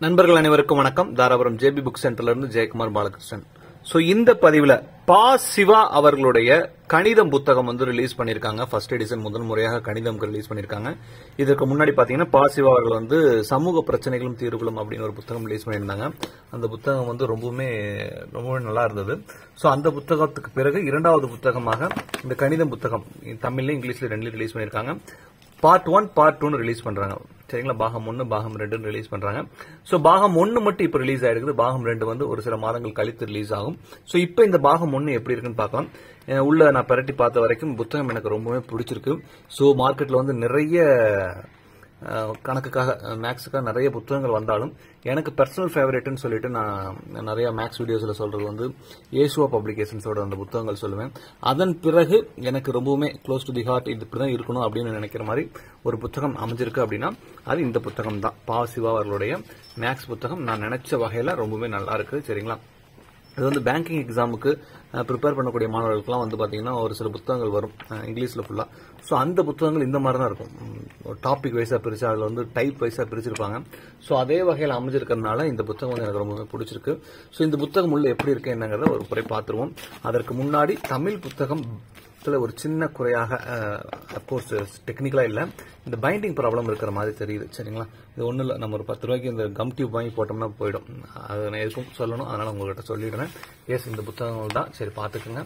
நண்பர்கள் அனைவருக்கும் வணக்கம். தாராபுரம் ஜேபி புக் சென்டர்ல இருந்து ஜெயக்குமார் பாலகிருஷ்ணன். சோ இந்த பதிவுல பா சிவா அவர்களுடைய கணிதம் புத்தகம் வந்து ரிலீஸ் பண்ணிருக்காங்க. ஃபர்ஸ்ட் எடிஷன் முதல் முறையாக கணிதம் ரிலீஸ் பண்ணிருக்காங்க. இதுக்கு முன்னாடி பாத்தீங்கன்னா பா சிவா அவர்கள் வந்து சமூக பிரச்சனைகளும் தீர்வுகளும் அப்படின்னு ஒரு புத்தகம் ரிலீஸ் பண்ணியிருந்தாங்க. அந்த புத்தகம் வந்து ரொம்பவே நல்லா இருந்தது. சோ அந்த புத்தகத்துக்கு பிறகு இரண்டாவது புத்தகமாக இந்த கணிதம் புத்தகம் தமிழ்ல இங்கிலீஷ்ல ரெண்டுல ரிலீஸ் பண்ணிருக்காங்க. பார்ட் 1 பார்ட் 2 ரிலீஸ் பண்றாங்க. சரிங்களா, பாகம் 1 பாகம் 2 ரிலீஸ் பண்றாங்க. சோ பாகம் 1 மட்டும் இப்ப ரிலீஸ் ஆயிருக்கு. பாகம் 2 வந்து ஒரு சில மாதங்கள் கழித்து ரிலீஸ் ஆகும். சோ இப்ப இந்த பாகம் 1 எப்படி இருக்குன்னு பார்க்கலாம். உள்ள நான் பரட்டி பார்த்த வரைக்கும் புத்தகம் எனக்கு ரொம்பவே பிடிச்சிருக்கு. சோ மார்க்கெட்ல வந்து நிறைய கணக்குக்காக மேக்ஸுக்காக நிறைய புத்தகங்கள் வந்தாலும் எனக்கு பர்சனல் ஃபேவரட்னு சொல்லிட்டு நான் நிறைய மேக்ஸ் வீடியோஸ்ல சொல்றது வந்து ஏசுவா பப்ளிகேஷன்ஸோட அந்த புத்தகங்கள் சொல்லுவேன். அதன் பிறகு எனக்கு ரொம்பவுமே க்ளோஸ் டு தி ஹார்ட், இது இப்படிதான் இருக்கணும் அப்படின்னு நினைக்கிற மாதிரி ஒரு புத்தகம் அமைஞ்சிருக்கு அப்படின்னா அது இந்த புத்தகம் தான். பா சிவா அவர்களுடைய மேக்ஸ் புத்தகம் நான் நினைச்ச வகையில ரொம்பவே நல்லா இருக்கு. சரிங்களா, இது வந்து பேங்கிங் எக்ஸாமுக்கு ப்ரிப்பேர் பண்ணக்கூடிய மாணவர்களுக்குலாம் வந்து பாத்தீங்கன்னா ஒரு சில புத்தகங்கள் வரும் இங்கிலீஷ்ல ஃபுல்லா. ஸோ அந்த புத்தகங்கள் இந்த மாதிரி தான் இருக்கும். டாபிக் வைஸா பிரிச்சு அதில் வந்து டைப் வைஸா பிரிச்சிருப்பாங்க. ஸோ அதே வகையில் அமைஞ்சிருக்கிறதுனால இந்த புத்தகம் வந்து எனக்கு ரொம்பவே பிடிச்சிருக்கு. ஸோ இந்த புத்தகம் உள்ள எப்படி இருக்கு என்னங்கிறத ஒரு முறை பார்த்துருவோம். அதற்கு முன்னாடி தமிழ் புத்தகம் ஒரு சின்ன குறையாக, அப்கோர்ஸ் டெக்னிக்கலா இல்ல, இந்த பைண்டிங் ப்ராப்ளம் இருக்கிற மாதிரி தெரியுது. சரிங்களா, இது ஒண்ணு இல்ல, நம்ம ஒரு 10 ரூபாய்க்கு இந்த கம் டியூப் வாங்கி போட்டோம்னா போயிடும். அது நான் எதுக்கும் சொல்லணும், அதனால உங்ககிட்ட சொல்லிடுறேன். எஸ், இந்த புத்தகங்கள் தான். சரி, பாத்துக்கோங்க.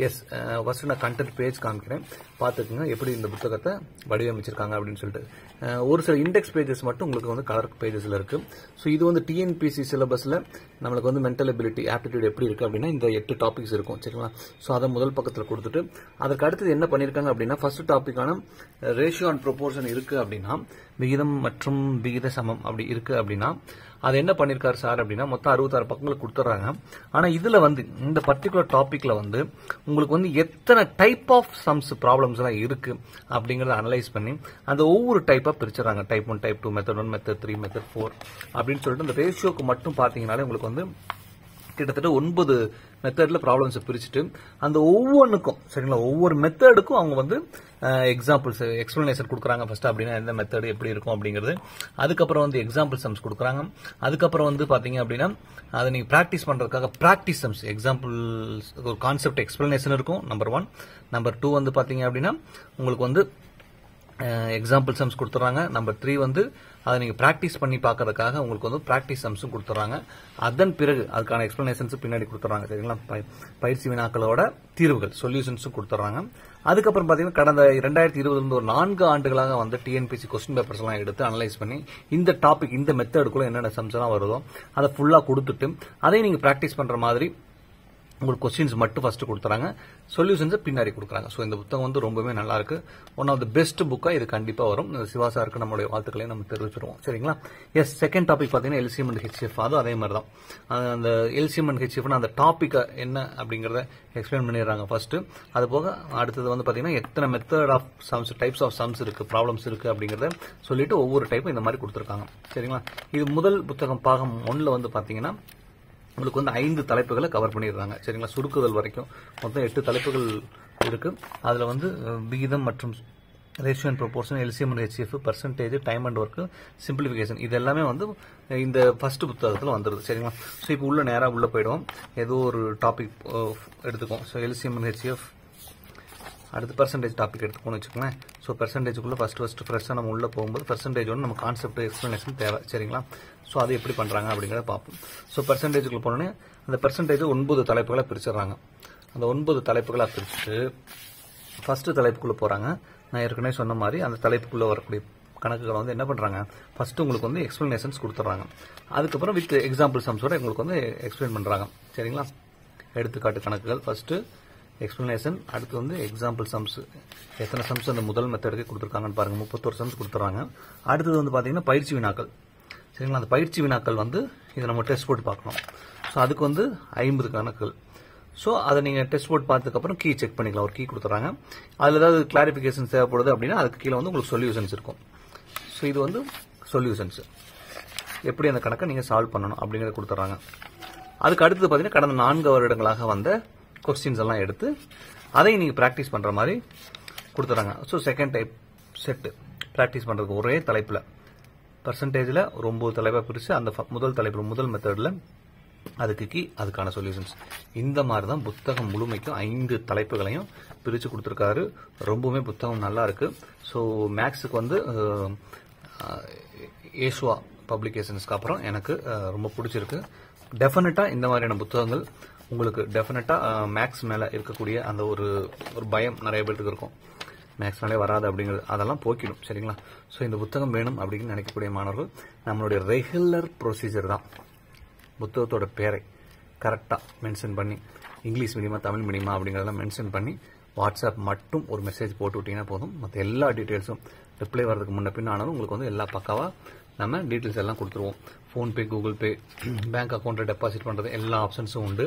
எஸ், ஃபர்ஸ்ட் நான் கண்டென்ட் பேஜ் காமிக்கிறேன், பாத்துக்கோங்க எப்படி இந்த புத்தகத்தை வடிவமைச்சிருக்காங்க அப்படின்னு சொல்லிட்டு. ஒரு சில இண்டெக்ஸ் பேஜஸ் மட்டும் உங்களுக்கு வந்து கலர் பேஜஸ்ல இருக்கு. ஸோ இது வந்து டிஎன்பிசி சிலபஸ்ல நம்மளுக்கு வந்து மென்டல் எபிலிட்டி ஆப்டிடியூட் எப்படி இருக்கு அப்படின்னா இந்த 8 டாபிக்ஸ் இருக்கும். சரிங்களா, ஸோ அதை முதல் பக்கத்தில் கொடுத்துட்டு அதற்கு அடுத்தது என்ன பண்ணிருக்காங்க அப்படின்னா ஃபர்ஸ்ட் டாபிக்கான ரேஷியோ அண்ட் ப்ரொபோர்ஷன் இருக்கு அப்படின்னா விகிதம் மற்றும் விகித சமம் அப்படி இருக்கு அப்படின்னா அது என்ன பண்ணிருக்காரு சார் அப்படின்னா மொத்தம் 66 பக்கங்கள் கொடுத்துறாங்க. ஆனா இதுல வந்து இந்த பர்டிகுலர் டாபிக்ல வந்து உங்களுக்கு வந்து எத்தனை டைப் ஆஃப் சம்ஸ் ப்ராப்ளம்ஸ் எல்லாம் இருக்கு அப்படிங்கறத அனலைஸ் பண்ணி அந்த ஒவ்வொரு டைப்பா பிரிச்சுறாங்க. Type 1, type 2, method 1, method 3, method 4 அப்படின்னு சொல்லிட்டு இந்த ரேஷியோக்கு மட்டும் பாத்தீங்கன்னாலே உங்களுக்கு வந்து கிட்டத்தட்ட 9 மெத்தட்ல ப்ராப்ளம்ஸ் பிரிச்சுட்டு அந்த ஒவ்வொன்றுக்கும், சரிங்களா, ஒவ்வொரு மெத்தடுக்கும் அவங்க வந்து எக்ஸாம்பிள்ஸ் எக்ஸ்பிளனேஷன் கொடுக்குறாங்க. ஃபர்ஸ்ட் அப்படின்னா எந்த மெத்தட் எப்படி இருக்கும் அப்படிங்கிறது, அதுக்கப்புறம் வந்து எக்ஸாம்பிள் சம்ஸ் கொடுக்குறாங்க. அதுக்கப்புறம் வந்து பாத்தீங்க அப்படின்னா அதை நீங்க பிராக்டிஸ் பண்றதுக்காக பிராக்டிஸ் சம்ஸ், எக்ஸாம்பிள் ஒரு கான்செப்ட் எக்ஸ்பிளனேஷன் இருக்கும் நம்பர் 1. நம்பர் 2 வந்து பாத்தீங்க அப்படின்னா உங்களுக்கு வந்து எக்ஸாம்பிள் சம்ஸ் கொடுத்துறாங்க. நம்பர் 3 வந்து அதை நீங்க பிராக்டிஸ் பண்ணி பாக்கிறதுக்காக உங்களுக்கு வந்து பிராக்டிஸ் சம்ஸும் கொடுத்துறாங்க. அதன் பிறகு அதுக்கான எக்ஸ்பிளனேஷன்ஸ் பின்னாடி கொடுத்துறாங்க. சரிங்களா, பயிற்சி வினாக்களோட தீர்வுகள் சொல்யூஷன்ஸும் கொடுத்துறாங்க. அதுக்கப்புறம் பாத்தீங்கன்னா கடந்த 2020 இருந்து ஒரு 4 ஆண்டுகளாக வந்து டிஎன்பிசி கொஸ்டின் பேப்பர்ஸ் எல்லாம் எடுத்து அனலைஸ் பண்ணி இந்த டாபிக் இந்த மெத்தடுக்குள்ள என்னென்ன சம்ஸ் எல்லாம் வருதோ அதை ஃபுல்லா கொடுத்துட்டு அதை நீங்க பிராக்டிஸ் பண்ற மாதிரி உங்களுக்கு கொஸ்டின்ஸ் மட்டும் ஃபர்ஸ்ட் கொடுத்துறாங்க, சொல்யூஷன்ஸ் பின்னாடி கொடுக்குறாங்க. ஸோ இந்த புத்தகம் வந்து ரொம்பவே நல்லா இருக்கு. ஒன் ஆஃப் தி பெஸ்ட் புக்கா இது கண்டிப்பா வரும். சிவா சாருக்கு நம்மளுடைய வாழ்த்துக்களையும் நம்ம தெரிவிச்சிருவோம். சரிங்களா, எஸ், செகண்ட் டாபிக் பாத்தீங்கன்னா எல்சிஎம் அண்ட் ஹெச்எஃப். அதுவும் அதே மாதிரி தான். அந்த எல்சிஎம் அண்ட் ஹெச்எஃப் அந்த டாபிக் என்ன அப்படிங்கறத எக்ஸ்பிளைன் பண்ணிடுறாங்க ஃபர்ஸ்ட். அது போக அடுத்தது வந்து பாத்தீங்கன்னா எத்தனை method of sums, types of sums இருக்கு, ப்ராப்ளம்ஸ் இருக்கு அப்படிங்கறத சொல்லிட்டு ஒவ்வொரு டைப்பும் இந்த மாதிரி கொடுத்துருக்காங்க. சரிங்களா, இது முதல் புத்தகம் பாகம் 1ல வந்து பாத்தீங்கன்னா உங்களுக்கு வந்து 5 தலைப்புகளை கவர் பண்ணிடுறாங்க. சரிங்களா, சுருக்குதல் வரைக்கும் மொத்தம் 8 தலைப்புகள் இருக்கு. அதுல வந்து விகிதம் மற்றும் ratio and proportion, LCM and HF, percentage, time and work, simplification, இது எல்லாமே வந்து இந்த ஃபர்ஸ்ட் புத்தகத்துல வந்துருது. சரிங்களா, ஸோ இப்போ உள்ள நேரா உள்ள போயிடுவோம். ஏதோ ஒரு டாபிக் எடுத்துக்கோம். ஸோ எல்சிஎம் அண்ட் ஹெச்எஃப், அடுத்து பெர்சன்டேஜ் டாபிக் எடுத்துக்கோன்னு வச்சுக்கோங்களேன். ஸோ பெர்சன்டேஜுக்குள்ள ஃபர்ஸ்ட் ஃப்ரெஷ்ஷாக நம்ம உள்ள போகும்போது பெர்சன்டேஜ் வந்து நம்ம கான்செப்ட் எக்ஸ்பிளனேஷன் தேவை. சரிங்களா, ஸோ அது எப்படி பண்றாங்க அப்படிங்கிறத பார்ப்போம். ஸோ பெர்சன்டேஜுக்குள்ள போனோன்னே அந்த பெர்சன்டேஜ் 9 தலைப்புகளை பிரிச்சிடறாங்க. அந்த 9 தலைப்புகளை பிரிச்சுட்டு ஃபர்ஸ்ட் தலைப்புக்குள்ள போறாங்க. நான் ஏற்கனவே சொன்ன மாதிரி அந்த தலைப்புக்குள்ள வரக்கூடிய கணக்குகளை வந்து என்ன பண்றாங்க, ஃபர்ஸ்ட் உங்களுக்கு வந்து எக்ஸ்பிளனேஷன்ஸ் கொடுத்துறாங்க. அதுக்கப்புறம் வித் எக்ஸாம்பிள் சம்ஸோட உங்களுக்கு வந்து எக்ஸ்பிளைன் பண்றாங்க. சரிங்களா, எடுத்துக்காட்டு கணக்குகள் ஃபர்ஸ்ட் எக்ஸ்பிளனேஷன், அடுத்து வந்து எக்ஸாம்பிள் சம்ஸ். எத்தனை சம்ஸ் அந்த முதல் மெத்தடுக்கு கொடுத்துருக்காங்கன்னு பாருங்க, 31 சம்ஸ் கொடுத்துறாங்க. அடுத்தது வந்து பாத்தீங்கன்னா பயிற்சி வினாக்கள். சரிங்களா, அந்த பயிற்சி வினாக்கள் வந்து இதை நம்ம டெஸ்ட் போட்டு பார்க்கணும். ஸோ அதுக்கு வந்து 50 கணக்குகள். ஸோ அதை நீங்க டெஸ்ட் போட்டு பார்த்ததுக்கு அப்புறம் கீ செக் பண்ணிக்கலாம். ஒரு கீ கொடுத்துறாங்க. அதுல ஏதாவது கிளாரிபிகேஷன் தேவைப்படுது அப்படின்னா அதுக்கு கீழே வந்து உங்களுக்கு சொல்யூஷன்ஸ் இருக்கும். ஸோ இது வந்து சொல்யூஷன்ஸ், எப்படி அந்த கணக்கை நீங்க சால்வ் பண்ணணும் அப்படிங்கறத கொடுத்துறாங்க. அதுக்கு அடுத்தது பாத்தீங்கன்னா கடந்த 4 வருடங்களாக வந்த கொஸ்டின்ஸ் எல்லாம் எடுத்து அதை நீங்க பிராக்டிஸ் பண்ற மாதிரி கொடுத்துறாங்க. So second type set practice பண்றதுக்கு ஒரே தலைப்புல பர்சன்டேஜில் ஒரு 9 தலைப்பாக பிரித்து அந்த முதல் தலைப்பு முதல் மெத்தடில் அதுக்கு கீ அதுக்கான சொல்யூஷன்ஸ். இந்த மாதிரி தான் புத்தகம் முழுமைக்கும் 5 தலைப்புகளையும் பிரித்து கொடுத்துருக்காரு. ரொம்பவுமே புத்தகம் நல்லா இருக்கு. ஸோ மேக்ஸுக்கு வந்து ஏசுவா பப்ளிகேஷன்ஸ்க்கு அப்புறம் எனக்கு ரொம்ப பிடிச்சிருக்கு. டெஃபினட்டாக இந்த மாதிரியான புத்தகங்கள் உங்களுக்கு டெஃபினட்டாக மேக்ஸ் மேலே இருக்கக்கூடிய அந்த ஒரு பயம் நிறைய பேருக்கு இருக்கும். மேக்ஸ்னாலே வராது அப்படிங்கிறது அதெல்லாம் போக்கிடும். சரிங்களா? ஸோ இந்த புத்தகம் வேணும் அப்படின்னு நினைக்கக்கூடிய மாணவர்கள் நம்மளுடைய ரெகுலர் ப்ரொசீஜர் தான். புத்தகத்தோட பேரை கரெக்டாக மென்ஷன் பண்ணி இங்கிலீஷ் மீடியமா தமிழ் மீடியமா அப்படிங்கிறதெல்லாம் மென்ஷன் பண்ணி வாட்ஸ்அப் மட்டும் ஒரு மெசேஜ் போட்டு விட்டீங்கன்னா போதும். மற்ற எல்லா டீட்டெயில்ஸும் ரிப்ளை வரதுக்கு முன்ன பின் ஆனாலும் உங்களுக்கு வந்து எல்லா பக்காவாக நம்ம டீட்டெயில்ஸ் எல்லாம் கொடுத்துருவோம். ஃபோன்பே, கூகுள் பே, பேங்க் அக்கௌண்ட்டில் டெபாசிட் பண்ணுறது எல்லா ஆப்ஷன்ஸும் உண்டு.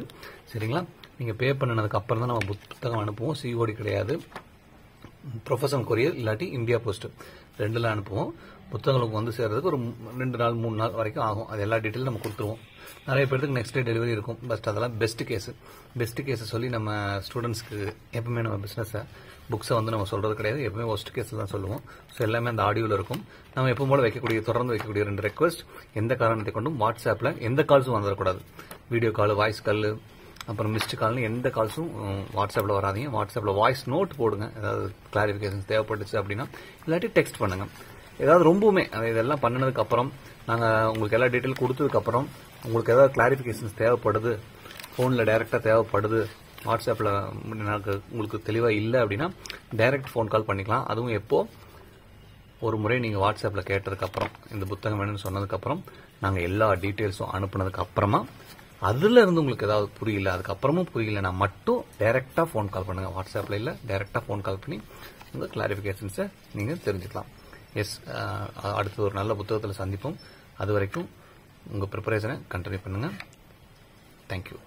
சரிங்களா? நீங்கள் பே பண்ணினதுக்கு அப்புறம் தான் நம்ம புத்தகம் அனுப்புவோம். சிஓடி கிடையாது. ப்ரொஃபஷனல் கொரியர் இல்லாட்டி இந்தியா போஸ்ட் 2ல் அனுப்புவோம். புத்தகங்களுக்கு வந்து சேர்றதுக்கு ஒரு 2 நாள் 3 நாள் வரைக்கும் ஆகும். அது எல்லா டீட்டெயிலும் நம்ம கொடுத்துருவோம். நிறைய பேருக்கு நெக்ஸ்ட் டே டெலிவரி இருக்கும். பட் அதெல்லாம் பெஸ்ட் கேஸ் சொல்லி நம்ம ஸ்டூடெண்ட்ஸ்க்கு எப்பவுமே நம்ம பிஸ்னஸை புக்ஸை வந்து நம்ம சொல்றது கிடையாது. எப்பவுமே ஒஸ்ட் கேஸ் தான் சொல்லுவோம். ஸோ எல்லாமே அந்த ஆடியோவில் இருக்கும். நம்ம எப்பவும் போல தொடர்ந்து வைக்கக்கூடிய 2 ரெக்வஸ்ட். எந்த காரணத்தை கொண்டும் வாட்ஸ்அப்பில் எந்த கால்ஸும் வந்துடக்கூடாது. வீடியோ கால், வாய்ஸ் கால், அப்புறம் மிஸ்டு கால்னு எந்த கால்ஸும் வாட்ஸ்அப்பில் வராதிங்க. வாட்ஸ்அப்பில் வாய்ஸ் நோட் போடுங்க. ஏதாவது கிளாரிஃபிகேஷன் தேவைப்பட்டுச்சு அப்படின்னா, இல்லாட்டி டெக்ஸ்ட் பண்ணுங்க. ஏதாவது ரொம்பவுமே இதெல்லாம் பண்ணினதுக்கு அப்புறம் நாங்கள் உங்களுக்கு எல்லா டீட்டெயில் கொடுத்ததுக்கப்புறம் உங்களுக்கு ஏதாவது கிளாரிஃபிகேஷன்ஸ் தேவைப்படுது, ஃபோனில் டைரெக்டாக தேவைப்படுது, வாட்ஸ்அப்பில் உங்களுக்கு தெளிவாக இல்லை அப்படின்னா டைரக்ட் ஃபோன் கால் பண்ணிக்கலாம். அதுவும் எப்போ ஒரு முறை நீங்கள் வாட்ஸ்அப்பில் கேட்டதுக்கப்புறம் இந்த புத்தகம் வேணும்னு சொன்னதுக்கப்புறம் நாங்கள் எல்லா டீட்டெயில்ஸும் அனுப்புனதுக்கு அப்புறமா அதுல இருந்து உங்களுக்கு ஏதாவது புரியல, அதுக்கப்புறமும் புரியலன்னா மட்டும் டைரக்டா ஃபோன் கால் பண்ணுங்க. வாட்ஸ்அப்ல இல்ல, டைரக்டா ஃபோன் கால் பண்ணி உங்க கிளாரிஃபிகேஷன்ஸை நீங்க தெரிஞ்சுக்கலாம். எஸ், அடுத்து ஒரு நல்ல புத்தகத்தில் சந்திப்போம். அது வரைக்கும் உங்க ப்ரிப்பரேஷனை கண்டினியூ பண்ணுங்க. தேங்க்யூ.